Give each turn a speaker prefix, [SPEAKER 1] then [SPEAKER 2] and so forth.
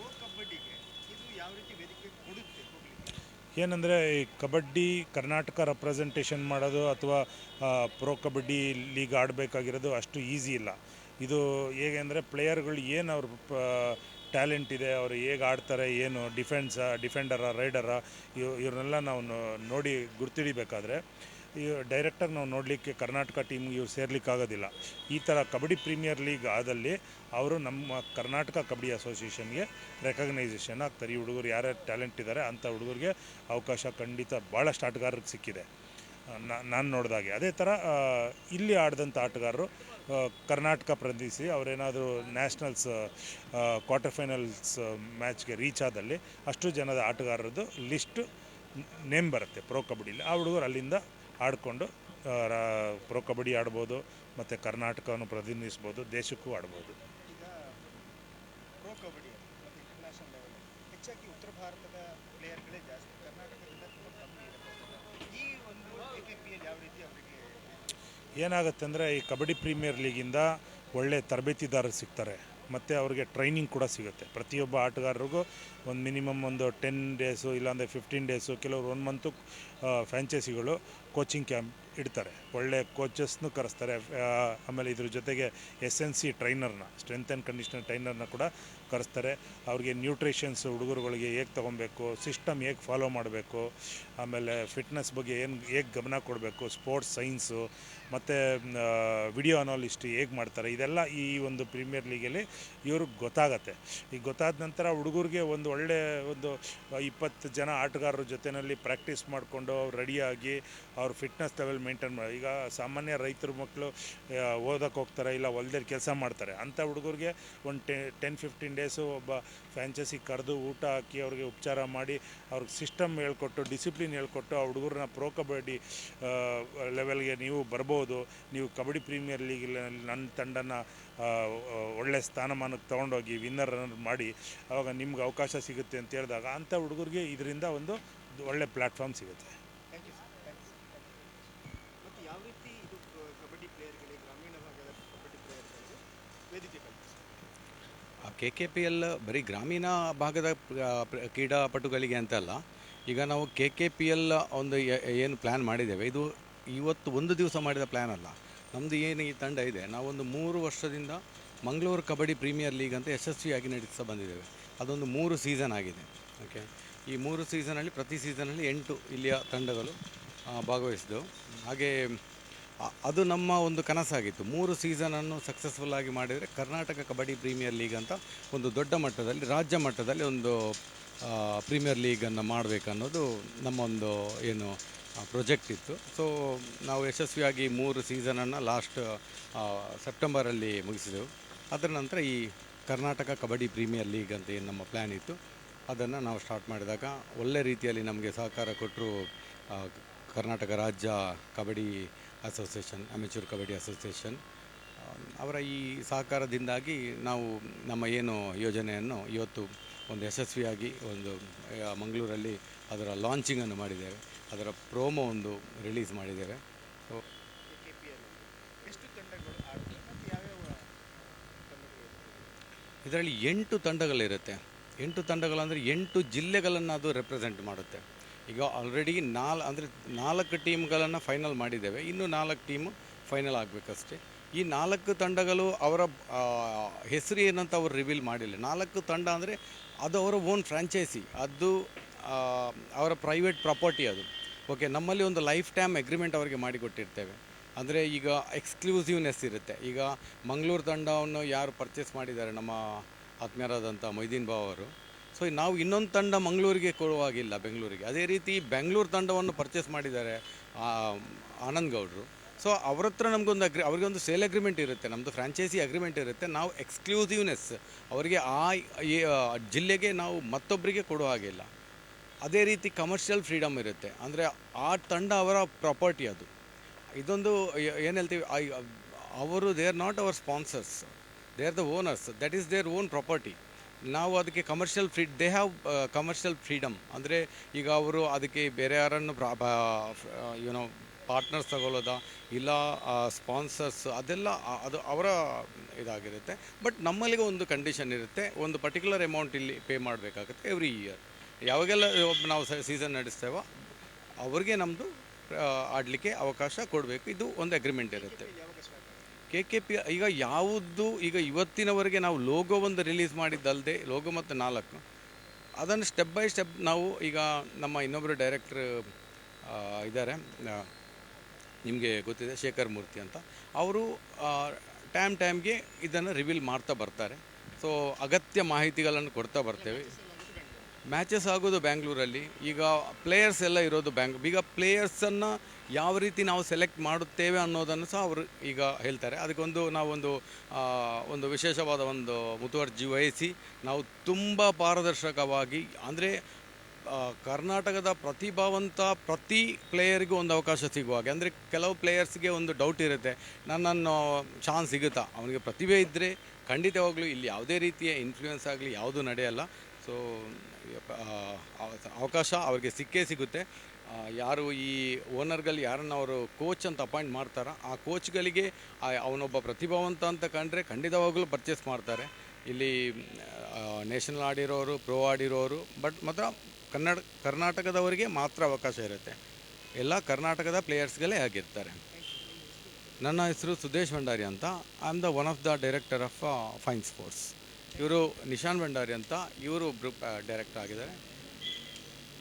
[SPEAKER 1] Pro ಕಬಡ್ಡಿಗೆ ಇದು ಯಾವ ರೀತಿ ವೇದಿಕೆ ಕೊಡುತ್ತೆ ಹೋಗ್ಲಿಕ್ಕೆ?
[SPEAKER 2] ಏನಂದರೆ ಈ ಕಬಡ್ಡಿ ಕರ್ನಾಟಕ ರೆಪ್ರೆಸೆಂಟೇಷನ್ ಮಾಡೋದು ಅಥವಾ ಪ್ರೋ ಕಬಡ್ಡಿ ಲೀಗ್ ಆಡಬೇಕಾಗಿರೋದು ಅಷ್ಟು ಈಸಿ ಇಲ್ಲ. ಇದು ಹೇಗೆ ಅಂದರೆ ಪ್ಲೇಯರ್ಗಳು ಏನು ಅವ್ರ ಟ್ಯಾಲೆಂಟ್ ಇದೆ, ಅವರು ಹೇಗೆ ಆಡ್ತಾರೆ, ಏನು ಡಿಫೆಂಡರ ರೈಡರ ಇವ್ರನ್ನೆಲ್ಲ ನಾವು ನೋಡಿ ಗುರ್ತಿಡಿಬೇಕಾದ್ರೆ ಈ ಡೈರೆಕ್ಟಾಗಿ ನಾವು ನೋಡಲಿಕ್ಕೆ ಕರ್ನಾಟಕ ಟೀಮ್ಗೆ ಇವ್ರು ಸೇರ್ಲಿಕ್ಕಾಗೋದಿಲ್ಲ. ಈ ಥರ ಕಬಡ್ಡಿ ಪ್ರೀಮಿಯರ್ ಲೀಗ್ ಆದಲ್ಲಿ ಅವರು ನಮ್ಮ ಕರ್ನಾಟಕ ಕಬಡ್ಡಿ ಅಸೋಸಿಯೇಷನ್ಗೆ ರೆಕಗ್ನೈಸೇಷನ್ ಆಗ್ತಾರೆ. ಈ ಹುಡುಗರು ಯಾರ್ಯಾರು ಟ್ಯಾಲೆಂಟ್ ಇದ್ದಾರೆ ಅಂಥ ಹುಡುಗರಿಗೆ ಅವಕಾಶ ಖಂಡಿತ ಭಾಳಷ್ಟು ಆಟಗಾರರಿಗೆ ಸಿಕ್ಕಿದೆ ನಾನು ನೋಡಿದಾಗೆ. ಅದೇ ಥರ ಇಲ್ಲಿ ಆಡಿದಂಥ ಆಟಗಾರರು ಕರ್ನಾಟಕ ಪ್ರತಿನಿಧಿಸಿ ಅವರೇನಾದರೂ ನ್ಯಾಷನಲ್ಸ್ ಕ್ವಾರ್ಟರ್ ಫೈನಲ್ಸ್ ಮ್ಯಾಚ್ಗೆ ರೀಚ್ ಆದಲ್ಲಿ ಅಷ್ಟು ಜನದ ಆಟಗಾರರದ್ದು ಲಿಸ್ಟು ನೇಮ್ ಬರುತ್ತೆ ಪ್ರೋ ಕಬಡ್ಡಿಲಿ. ಆ ಹುಡುಗರು ಅಲ್ಲಿಂದ ಆಡಿಕೊಂಡು ಪ್ರೋ ಕಬಡ್ಡಿ ಆಡ್ಬೋದು ಮತ್ತು ಕರ್ನಾಟಕವನ್ನು ಪ್ರತಿನಿಧಿಸ್ಬೋದು, ದೇಶಕ್ಕೂ ಆಡ್ಬೋದು.
[SPEAKER 1] ಈಗ ಪ್ರೋ ಕಬಡ್ಡಿ ಮತ್ತು ಇಂಟರ್ನ್ಯಾಷನಲ್ ಲೆವೆಲ್ ಹೆಚ್ಚಾಗಿ ಉತ್ತರ ಭಾರತದ ಪ್ಲೇಯರ್ಗಳೇ ಜಾಸ್ತಿ, ಕರ್ನಾಟಕದಿಂದ ತುಂಬ ಕಮ್ಮಿ ಇರುತ್ತೆ. ಈ ಒಂದು AKPL ಯಾವ ರೀತಿ ಅವರಿಗೆ
[SPEAKER 2] ಏನಾಗುತ್ತೆ ಅಂದರೆ ಈ ಕಬಡ್ಡಿ ಪ್ರೀಮಿಯರ್ ಲೀಗಿಂದ ಒಳ್ಳೆ ತರಬೇತಿದಾರರು ಸಿಗ್ತಾರೆ ಮತ್ತು ಅವ್ರಿಗೆ ಟ್ರೈನಿಂಗ್ ಕೂಡ ಸಿಗುತ್ತೆ. ಪ್ರತಿಯೊಬ್ಬ ಆಟಗಾರರಿಗೂ ಒಂದು ಮಿನಿಮಮ್ ಒಂದು 10 ಡೇಸು ಇಲ್ಲಾಂದರೆ 15 ಡೇಸು, ಕೆಲವರು 1 ಮಂತು ಫ್ರ್ಯಾಂಚೈಸಿಗಳು ಕೋಚಿಂಗ್ ಕ್ಯಾಂಪ್ ಇಡ್ತಾರೆ. ಒಳ್ಳೆ ಕೋಚಸ್ನು ಕರೆಸ್ತಾರೆ. ಆಮೇಲೆ ಇದ್ರ ಜೊತೆಗೆ SNC ಟ್ರೈನರ್ನ, ಸ್ಟ್ರೆಂತ್ ಆ್ಯಂಡ್ ಕಂಡೀಷನರ್ ಟ್ರೈನರ್ನ ಕೂಡ ಕರೆಸ್ತಾರೆ. ಅವ್ರಿಗೆ ನ್ಯೂಟ್ರಿಷನ್ಸ್ ಹುಡುಗರುಗಳಿಗೆ ಹೇಗೆ ತೊಗೊಬೇಕು, ಸಿಸ್ಟಮ್ ಹೇಗೆ ಫಾಲೋ ಮಾಡಬೇಕು, ಆಮೇಲೆ ಫಿಟ್ನೆಸ್ ಬಗ್ಗೆ ಹೇಗೆ ಗಮನ ಕೊಡಬೇಕು, ಸ್ಪೋರ್ಟ್ಸ್ ಸೈನ್ಸು ಮತ್ತು ವಿಡಿಯೋ ಅನಾಲಿಸ್ಟ್ ಹೇಗೆ ಮಾಡ್ತಾರೆ, ಇದೆಲ್ಲ ಈ ಒಂದು ಪ್ರೀಮಿಯರ್ ಲೀಗಲ್ಲಿ ಇವ್ರಿಗೆ ಗೊತ್ತಾಗತ್ತೆ. ಈಗ ಗೊತ್ತಾದ ನಂತರ ಹುಡುಗರಿಗೆ ಒಂದು ಒಳ್ಳೆ ಒಂದು 20 ಜನ ಆಟಗಾರರ ಜೊತೆಯಲ್ಲಿ ಪ್ರಾಕ್ಟೀಸ್ ಮಾಡಿಕೊಂಡು ಅವ್ರು ರೆಡಿಯಾಗಿ ಅವ್ರ ಫಿಟ್ನೆಸ್ ಲೆವೆಲ್ ಮೇಂಟೈನ್ ಮಾಡಿ. ಈಗ ಸಾಮಾನ್ಯ ರೈತರ ಮಕ್ಕಳು ಓದೋಕ್ಕೆ ಹೋಗ್ತಾರೆ, ಇಲ್ಲ ಹೊಲ್ದಲ್ಲಿ ಕೆಲಸ ಮಾಡ್ತಾರೆ. ಅಂಥ ಹುಡುಗರಿಗೆ ಒಂದು 10-15 ಡೇಸು ಒಬ್ಬ ಫ್ರ್ಯಾಂಚೈಸಿ ಕರೆದು ಊಟ ಹಾಕಿ ಅವ್ರಿಗೆ ಉಪಚಾರ ಮಾಡಿ ಅವ್ರಿಗೆ ಸಿಸ್ಟಮ್ ಹೇಳ್ಕೊಟ್ಟು ಡಿಸಿಪ್ಲಿನ್ ಹೇಳ್ಕೊಟ್ಟು ಆ ಹುಡುಗರನ್ನ ಪ್ರೋ ಕಬಡ್ಡಿ ಲೆವೆಲ್ಗೆ ನೀವು ಬರ್ಬೋದು, ನೀವು ಕಬಡ್ಡಿ ಪ್ರೀಮಿಯರ್ ಲೀಗಲ್ಲಿ ನನ್ನ ತಂಡನ ಒಳ್ಳೆ ಸ್ಥಾನಮಾನಕ್ಕೆ ತೊಗೊಂಡೋಗಿ ವಿನ್ನರ್ ಮಾಡಿ ಆವಾಗ ನಿಮ್ಗೆ ಅವಕಾಶ ಸಿಗುತ್ತೆ ಅಂತ ಹೇಳಿದಾಗ ಅಂಥ ಹುಡುಗರಿಗೆ ಇದರಿಂದ ಒಂದು ಒಳ್ಳೆ ಪ್ಲ್ಯಾಟ್ಫಾರ್ಮ್ ಸಿಗುತ್ತೆ.
[SPEAKER 1] Thank you sir, thanks. ಮತ್ತು ಯಾವ ರೀತಿ ಇದು ಕಬಡ್ಡಿ ಪ್ಲೇಯರ್ಗಳಿಗೆ, ಗ್ರಾಮೀಣ ಭಾಗದ ಕಬಡ್ಡಿ ಪ್ಲೇಯರ್ಗಳಿಗೆ ವೇದಿಕೆ ಕಲ್ಪಿಸುತ್ತೆ?
[SPEAKER 3] KKPL ಬರೀ ಗ್ರಾಮೀಣ ಭಾಗದ ಕ್ರೀಡಾಪಟುಗಳಿಗೆ ಅಂತಲ್ಲ. ಈಗ ನಾವು KKPL ಒಂದು ಏನು ಪ್ಲ್ಯಾನ್ ಮಾಡಿದ್ದೇವೆ, ಇದು ಇವತ್ತು ಒಂದು ದಿವಸ ಮಾಡಿದ ಪ್ಲ್ಯಾನ್ ಅಲ್ಲ. ನಮ್ಮದು ಏನು ಈ ತಂಡ ಇದೆ, ನಾವೊಂದು 3 ವರ್ಷದಿಂದ ಮಂಗಳೂರು ಕಬಡ್ಡಿ ಪ್ರೀಮಿಯರ್ ಲೀಗ್ ಅಂತ ಯಶಸ್ವಿಯಾಗಿ ನಡೆಸ್ತಾ ಬಂದಿದ್ದೇವೆ. ಅದೊಂದು 3 ಸೀಸನ್ ಆಗಿದೆ. ಓಕೆ, ಈ 3 ಸೀಸನಲ್ಲಿ ಪ್ರತಿ ಸೀಸನಲ್ಲಿ 8 ಇಲ್ಲಿಯ ತಂಡಗಳು ಭಾಗವಹಿಸಿದವು. ಹಾಗೆ ಅದು ನಮ್ಮ ಒಂದು ಕನಸಾಗಿತ್ತು. 3 ಸೀಸನನ್ನು ಸಕ್ಸಸ್ಫುಲ್ಲಾಗಿ ಮಾಡಿದರೆ ಕರ್ನಾಟಕ ಕಬಡ್ಡಿ ಪ್ರೀಮಿಯರ್ ಲೀಗ್ ಅಂತ ಒಂದು ದೊಡ್ಡ ಮಟ್ಟದಲ್ಲಿ, ರಾಜ್ಯ ಮಟ್ಟದಲ್ಲಿ ಒಂದು ಪ್ರೀಮಿಯರ್ ಲೀಗನ್ನು ಮಾಡಬೇಕನ್ನೋದು ನಮ್ಮ ಒಂದು ಏನು ಪ್ರೊಜೆಕ್ಟ್ ಇತ್ತು. ಸೊ ನಾವು ಯಶಸ್ವಿಯಾಗಿ 3 ಸೀಸನನ್ನು ಲಾಸ್ಟ್ ಸೆಪ್ಟೆಂಬರಲ್ಲಿ ಮುಗಿಸಿದೆವು. ಅದರ ನಂತರ ಈ ಕರ್ನಾಟಕ ಕಬಡ್ಡಿ ಪ್ರೀಮಿಯರ್ ಲೀಗ್ ಅಂತ ಏನು ನಮ್ಮ ಪ್ಲ್ಯಾನ್ ಇತ್ತು, ಅದನ್ನು ನಾವು ಸ್ಟಾರ್ಟ್ ಮಾಡಿದಾಗ ಒಳ್ಳೆ ರೀತಿಯಲ್ಲಿ ನಮಗೆ ಸಹಕಾರ ಕೊಟ್ಟರು ಕರ್ನಾಟಕ ರಾಜ್ಯ kabaddi association, amateur kabaddi association. ಅವರ ಈ ಸಹಕಾರದಿಂದಾಗಿ ನಾವು ನಮ್ಮ ಏನು ಯೋಜನೆಯನ್ನು ಇವತ್ತು ಒಂದು ಯಶಸ್ವಿಯಾಗಿ ಒಂದು ಮಂಗಳೂರಲ್ಲಿ ಅದರ ಲಾಂಚಿಂಗನ್ನು ಮಾಡಿದ್ದೇವೆ. ಅದರ ಪ್ರೋಮೋ ಒಂದು ರಿಲೀಸ್ ಮಾಡಿದ್ದೇವೆ. ಸೊ
[SPEAKER 1] AKPL ಎಷ್ಟು ತಂಡಗಳು ಆಡ್ತವೆ ಮತ್ತು ಯಾವ್ಯಾವ ತಂಡಗಳು?
[SPEAKER 3] ಇದರಲ್ಲಿ 8 ತಂಡಗಳಿರುತ್ತೆ. 8 ತಂಡಗಳಂದರೆ 8 ಜಿಲ್ಲೆಗಳನ್ನು ಅದು ರೆಪ್ರೆಸೆಂಟ್ ಮಾಡುತ್ತೆ. ಈಗ ಆಲ್ರೆಡಿ 4 ಟೀಮ್ಗಳನ್ನು ಫೈನಲ್ ಮಾಡಿದ್ದೇವೆ. ಇನ್ನೂ 4 ಟೀಮು ಫೈನಲ್ ಆಗಬೇಕಷ್ಟೇ. ಈ 4 ತಂಡಗಳು ಅವರ ಹೆಸರು ಏನಂತ ಅವರು ರಿವೀಲ್ ಮಾಡಿಲ್ಲ. 4 ತಂಡ ಅಂದರೆ ಅದು ಅವರ ಓನ್ ಫ್ರ್ಯಾಂಚೈಸಿ, ಅದು ಅವರ ಪ್ರೈವೇಟ್ ಪ್ರಾಪರ್ಟಿ ಅದು. ಓಕೆ, ನಮ್ಮಲ್ಲಿ ಒಂದು ಲೈಫ್ ಟೈಮ್ ಅಗ್ರಿಮೆಂಟ್ ಅವರಿಗೆ ಮಾಡಿಕೊಟ್ಟಿರ್ತೇವೆ. ಅಂದರೆ ಈಗ ಎಕ್ಸ್ಕ್ಲೂಸಿವ್ನೆಸ್ ಇರುತ್ತೆ. ಈಗ ಮಂಗಳೂರು ತಂಡವನ್ನು ಯಾರು ಪರ್ಚೇಸ್ ಮಾಡಿದ್ದಾರೆ, ನಮ್ಮ ಆತ್ಮೀಯರಾದಂಥ ಮೊಯ್ದೀನ್ ಬಾವ್ ಅವರು. ಸೊ ನಾವು ಇನ್ನೊಂದು ತಂಡ ಮಂಗಳೂರಿಗೆ ಕೊಡುವಾಗಿಲ್ಲ, ಬೆಂಗಳೂರಿಗೆ. ಅದೇ ರೀತಿ ಬೆಂಗಳೂರು ತಂಡವನ್ನು ಪರ್ಚೇಸ್ ಮಾಡಿದ್ದಾರೆ ಆನಂದ್ ಗೌಡರು. ಸೊ ಅವ್ರ ಹತ್ರ ನಮಗೊಂದು ಅವ್ರಿಗೆ ಒಂದು ಸೇಲ್ ಅಗ್ರಿಮೆಂಟ್ ಇರುತ್ತೆ, ನಮ್ಮದು ಫ್ರ್ಯಾಂಚೈಸಿ ಅಗ್ರಿಮೆಂಟ್ ಇರುತ್ತೆ. ನಾವು ಎಕ್ಸ್ಕ್ಲೂಸಿವ್ನೆಸ್ ಅವರಿಗೆ ಜಿಲ್ಲೆಗೆ ನಾವು ಮತ್ತೊಬ್ಬರಿಗೆ ಕೊಡೋ ಹಾಗಿಲ್ಲ. ಅದೇ ರೀತಿ ಕಮರ್ಷಿಯಲ್ ಫ್ರೀಡಮ್ ಇರುತ್ತೆ. ಅಂದರೆ ಆ ತಂಡ ಅವರ ಪ್ರಾಪರ್ಟಿ ಅದು. ಇದೊಂದು ಏನು ಹೇಳ್ತೀವಿ, ಅವರು they are not hour sponsors, they are the owners, that is their own property. ನಾವು ಅದಕ್ಕೆ ದೇ ಹ್ಯಾವ್ ಕಮರ್ಷಿಯಲ್ ಫ್ರೀಡಮ್. ಅಂದರೆ ಈಗ ಅವರು ಅದಕ್ಕೆ ಬೇರೆ ಯಾರನ್ನು ಪಾರ್ಟ್ನರ್ಸ್ ತಗೊಳ್ಳೋದಾ ಇಲ್ಲ ಸ್ಪಾನ್ಸರ್ಸ್ ಅದೆಲ್ಲ ಅದು ಅವರ ಇದಾಗಿರುತ್ತೆ. ಬಟ್ ನಮ್ಮಲ್ಲಿಗೆ ಒಂದು ಕಂಡೀಷನ್ ಇರುತ್ತೆ, ಒಂದು ಪರ್ಟಿಕ್ಯುಲರ್ ಅಮೌಂಟ್ ಇಲ್ಲಿ ಪೇ ಮಾಡಬೇಕಾಗುತ್ತೆ ಎವ್ರಿ ಇಯರ್. ಯಾವಾಗೆಲ್ಲ ನಾವು ಸೀಸನ್ ನಡೆಸ್ತೇವೋ ಅವ್ರಿಗೆ ನಮ್ಮದು ಆಡಲಿಕ್ಕೆ ಅವಕಾಶ ಕೊಡಬೇಕು, ಇದು ಒಂದು ಅಗ್ರಿಮೆಂಟ್ ಇರುತ್ತೆ. KKP ಈಗ ಯಾವುದು ಈಗ ಇವತ್ತಿನವರೆಗೆ ನಾವು ಲೋಗೋ ಒಂದು ರಿಲೀಸ್ ಮಾಡಿದ್ದಲ್ಲದೆ ಲೋಗೋ ಮತ್ತು 4 ಅದನ್ನು ಸ್ಟೆಪ್ ಬೈ ಸ್ಟೆಪ್ ನಾವು ಈಗ ನಮ್ಮ ಇನ್ನೊಬ್ಬರು ಡೈರೆಕ್ಟ್ರ್ ಇದ್ದಾರೆ, ನಿಮಗೆ ಗೊತ್ತಿದೆ, ಶೇಖರ್ ಮೂರ್ತಿ ಅಂತ, ಅವರು ಟೈಮ್ಗೆ ಇದನ್ನು ರಿವೀಲ್ ಮಾಡ್ತಾ ಬರ್ತಾರೆ. ಸೊ ಅಗತ್ಯ ಮಾಹಿತಿಗಳನ್ನು ಕೊಡ್ತಾ ಬರ್ತೇವೆ. ಮ್ಯಾಚಸ್ ಆಗೋದು ಬ್ಯಾಂಗ್ಳೂರಲ್ಲಿ, ಈಗ ಪ್ಲೇಯರ್ಸ್ ಎಲ್ಲ ಇರೋದು ಈಗ ಪ್ಲೇಯರ್ಸನ್ನು ಯಾವ ರೀತಿ ನಾವು ಸೆಲೆಕ್ಟ್ ಮಾಡುತ್ತೇವೆ ಅನ್ನೋದನ್ನು ಸಹ ಅವರು ಈಗ ಹೇಳ್ತಾರೆ. ಅದಕ್ಕೊಂದು ಒಂದು ವಿಶೇಷವಾದ ಒಂದು ಮುತುವರ್ಜಿ ವಹಿಸಿ ನಾವು ತುಂಬ ಪಾರದರ್ಶಕವಾಗಿ, ಅಂದರೆ ಕರ್ನಾಟಕದ ಪ್ರತಿಭಾವಂತ ಪ್ರತಿ ಪ್ಲೇಯರಿಗೂ ಒಂದು ಅವಕಾಶ ಸಿಗುವ ಹಾಗೆ. ಅಂದರೆ ಕೆಲವು ಪ್ಲೇಯರ್ಸ್ಗೆ ಒಂದು ಡೌಟ್ ಇರುತ್ತೆ, ನನ್ನನ್ನು ಚಾನ್ಸ್ ಸಿಗುತ್ತಾ, ಅವನಿಗೆ ಪ್ರತಿಭೆ ಇದ್ದರೆ ಖಂಡಿತವಾಗ್ಲೂ ಇಲ್ಲಿ ಯಾವುದೇ ರೀತಿಯ ಇನ್ಫ್ಲೂಯೆನ್ಸ್ ಆಗಲಿ ಯಾವುದೂ ನಡೆಯಲ್ಲ. ಸೊ ಅವಕಾಶ ಅವ್ರಿಗೆ ಸಿಕ್ಕೇ ಸಿಗುತ್ತೆ. ಯಾರು ಈ ಓನರ್ಗಳು ಯಾರನ್ನು ಅವರು ಕೋಚ್ ಅಂತ ಅಪಾಯಿಂಟ್ ಮಾಡ್ತಾರೋ ಆ ಕೋಚ್ಗಳಿಗೆ ಅವನೊಬ್ಬ ಪ್ರತಿಭಾವಂತ ಅಂತ ಕಂಡ್ರೆ ಖಂಡಿತವಾಗಲೂ ಪರ್ಚೇಸ್ ಮಾಡ್ತಾರೆ. ಇಲ್ಲಿ ನ್ಯಾಷನಲ್ ಆಡಿರೋರು, ಪ್ರೋ ಆಡಿರೋರು, ಬಟ್ ಮಾತ್ರ ಕರ್ನಾಟಕದವರಿಗೆ ಮಾತ್ರ ಅವಕಾಶ ಇರುತ್ತೆ. ಎಲ್ಲ ಕರ್ನಾಟಕದ ಪ್ಲೇಯರ್ಸ್ಗಳೇ ಆಗಿರ್ತಾರೆ. ನನ್ನ ಹೆಸರು ಸುದೇಶ್ ಭಂಡಾರಿ ಅಂತ. I am the one of the director of fine sports. ಇವರು ನಿಶಾನ್ ಭಂಡಾರಿ ಅಂತ, ಇವರು ಒಬ್ಬರು ಡೈರೆಕ್ಟರ್ ಆಗಿದ್ದಾರೆ.